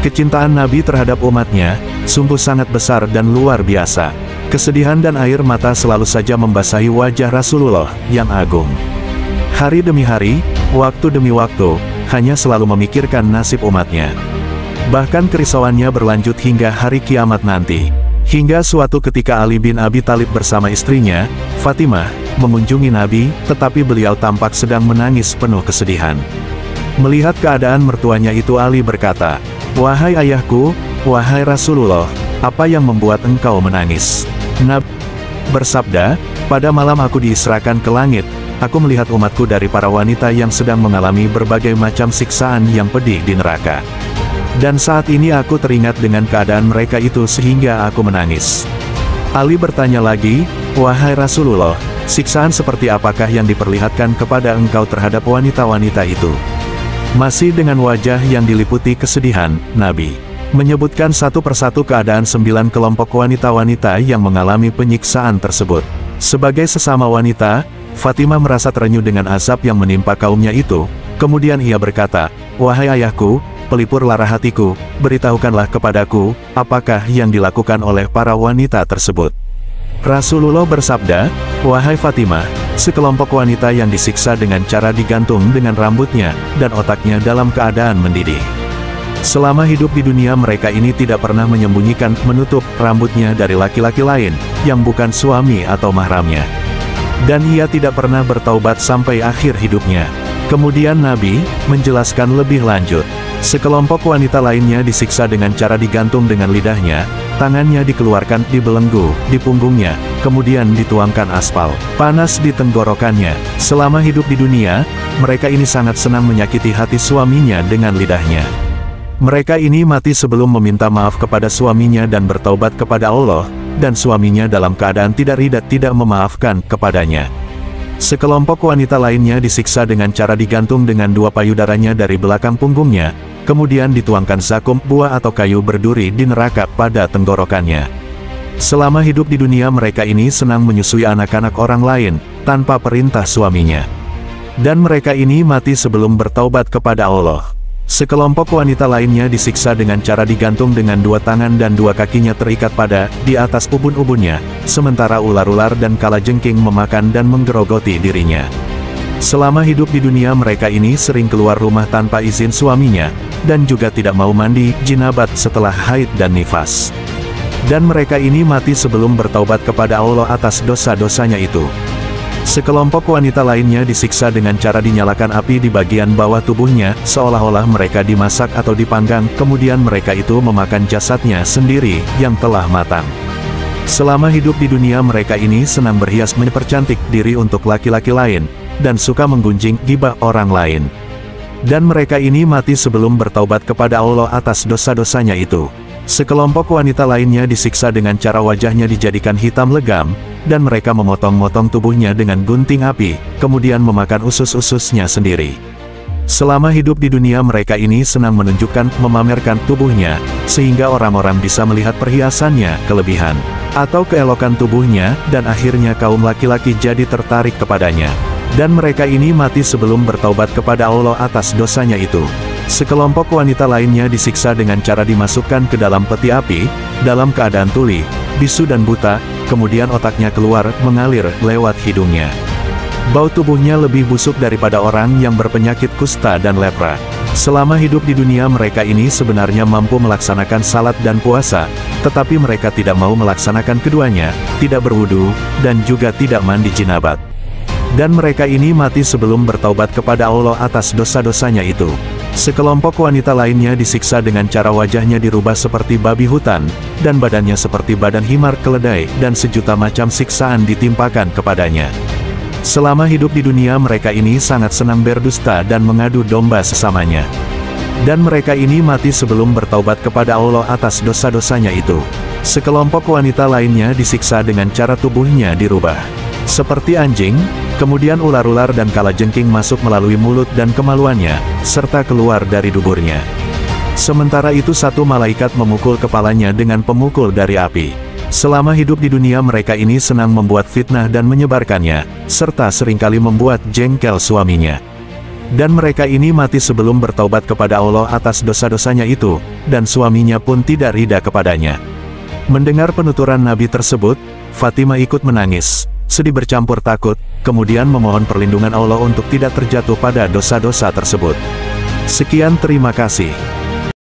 Kecintaan Nabi terhadap umatnya, sungguh sangat besar dan luar biasa. Kesedihan dan air mata selalu saja membasahi wajah Rasulullah yang agung. Hari demi hari, waktu demi waktu, hanya selalu memikirkan nasib umatnya. Bahkan kerisauannya berlanjut hingga hari kiamat nanti. Hingga suatu ketika Ali bin Abi Thalib bersama istrinya, Fatimah, mengunjungi Nabi, tetapi beliau tampak sedang menangis penuh kesedihan. Melihat keadaan mertuanya itu, Ali berkata, "Wahai ayahku, wahai Rasulullah, apa yang membuat engkau menangis?" Nabi bersabda, "Pada malam aku diisrakan ke langit, aku melihat umatku dari para wanita yang sedang mengalami berbagai macam siksaan yang pedih di neraka. Dan saat ini aku teringat dengan keadaan mereka itu sehingga aku menangis." Ali bertanya lagi, "Wahai Rasulullah, siksaan seperti apakah yang diperlihatkan kepada engkau terhadap wanita-wanita itu?" Masih dengan wajah yang diliputi kesedihan, Nabi menyebutkan satu persatu keadaan 9 kelompok wanita-wanita yang mengalami penyiksaan tersebut. Sebagai sesama wanita, Fatimah merasa terenyuh dengan azab yang menimpa kaumnya itu. Kemudian ia berkata, "Wahai ayahku, pelipur lara hatiku, beritahukanlah kepadaku, apakah yang dilakukan oleh para wanita tersebut?" Rasulullah bersabda, "Wahai Fatimah, sekelompok wanita yang disiksa dengan cara digantung dengan rambutnya, dan otaknya dalam keadaan mendidih. Selama hidup di dunia mereka ini tidak pernah menyembunyikan, menutup rambutnya dari laki-laki lain, yang bukan suami atau mahramnya. Dan ia tidak pernah bertaubat sampai akhir hidupnya." Kemudian Nabi menjelaskan lebih lanjut, sekelompok wanita lainnya disiksa dengan cara digantung dengan lidahnya, tangannya dikeluarkan dibelenggu di punggungnya, kemudian dituangkan aspal panas di tenggorokannya. Selama hidup di dunia, mereka ini sangat senang menyakiti hati suaminya dengan lidahnya. Mereka ini mati sebelum meminta maaf kepada suaminya dan bertaubat kepada Allah, dan suaminya dalam keadaan tidak ridha tidak memaafkan kepadanya. Sekelompok wanita lainnya disiksa dengan cara digantung dengan 2 payudaranya dari belakang punggungnya, kemudian dituangkan zakum, buah atau kayu berduri di neraka pada tenggorokannya. Selama hidup di dunia mereka ini senang menyusui anak-anak orang lain, tanpa perintah suaminya. Dan mereka ini mati sebelum bertaubat kepada Allah. Sekelompok wanita lainnya disiksa dengan cara digantung dengan 2 tangan dan 2 kakinya terikat pada, di atas ubun-ubunnya, sementara ular-ular dan kalajengking memakan dan menggerogoti dirinya. Selama hidup di dunia mereka ini sering keluar rumah tanpa izin suaminya, dan juga tidak mau mandi jinabat setelah haid dan nifas. Dan mereka ini mati sebelum bertaubat kepada Allah atas dosa-dosanya itu. Sekelompok wanita lainnya disiksa dengan cara dinyalakan api di bagian bawah tubuhnya, seolah-olah mereka dimasak atau dipanggang, kemudian mereka itu memakan jasadnya sendiri, yang telah matang. Selama hidup di dunia mereka ini senang berhias mempercantik diri untuk laki-laki lain, dan suka menggunjing gibah orang lain. Dan mereka ini mati sebelum bertaubat kepada Allah atas dosa-dosanya itu. Sekelompok wanita lainnya disiksa dengan cara wajahnya dijadikan hitam legam, dan mereka memotong-motong tubuhnya dengan gunting api, kemudian memakan usus-ususnya sendiri. Selama hidup di dunia mereka ini senang menunjukkan, memamerkan tubuhnya, sehingga orang-orang bisa melihat perhiasannya, kelebihan, atau keelokan tubuhnya, dan akhirnya kaum laki-laki jadi tertarik kepadanya. Dan mereka ini mati sebelum bertaubat kepada Allah atas dosanya itu. Sekelompok wanita lainnya disiksa dengan cara dimasukkan ke dalam peti api, dalam keadaan tuli, bisu dan buta, kemudian otaknya keluar, mengalir lewat hidungnya. Bau tubuhnya lebih busuk daripada orang yang berpenyakit kusta dan lepra. Selama hidup di dunia mereka ini sebenarnya mampu melaksanakan salat dan puasa, tetapi mereka tidak mau melaksanakan keduanya, tidak berwudu, dan juga tidak mandi jinabat. Dan mereka ini mati sebelum bertaubat kepada Allah atas dosa-dosanya itu. Sekelompok wanita lainnya disiksa dengan cara wajahnya dirubah seperti babi hutan, dan badannya seperti badan himar keledai, dan sejuta macam siksaan ditimpakan kepadanya. Selama hidup di dunia mereka ini sangat senang berdusta dan mengadu domba sesamanya. Dan mereka ini mati sebelum bertaubat kepada Allah atas dosa-dosanya itu. Sekelompok wanita lainnya disiksa dengan cara tubuhnya dirubah seperti anjing, kemudian ular-ular dan kalajengking masuk melalui mulut dan kemaluannya, serta keluar dari duburnya. Sementara itu satu malaikat memukul kepalanya dengan pemukul dari api. Selama hidup di dunia mereka ini senang membuat fitnah dan menyebarkannya, serta seringkali membuat jengkel suaminya. Dan mereka ini mati sebelum bertaubat kepada Allah atas dosa-dosanya itu, dan suaminya pun tidak ridha kepadanya. Mendengar penuturan Nabi tersebut, Fatimah ikut menangis, sedih bercampur takut, kemudian memohon perlindungan Allah untuk tidak terjatuh pada dosa-dosa tersebut. Sekian, terima kasih.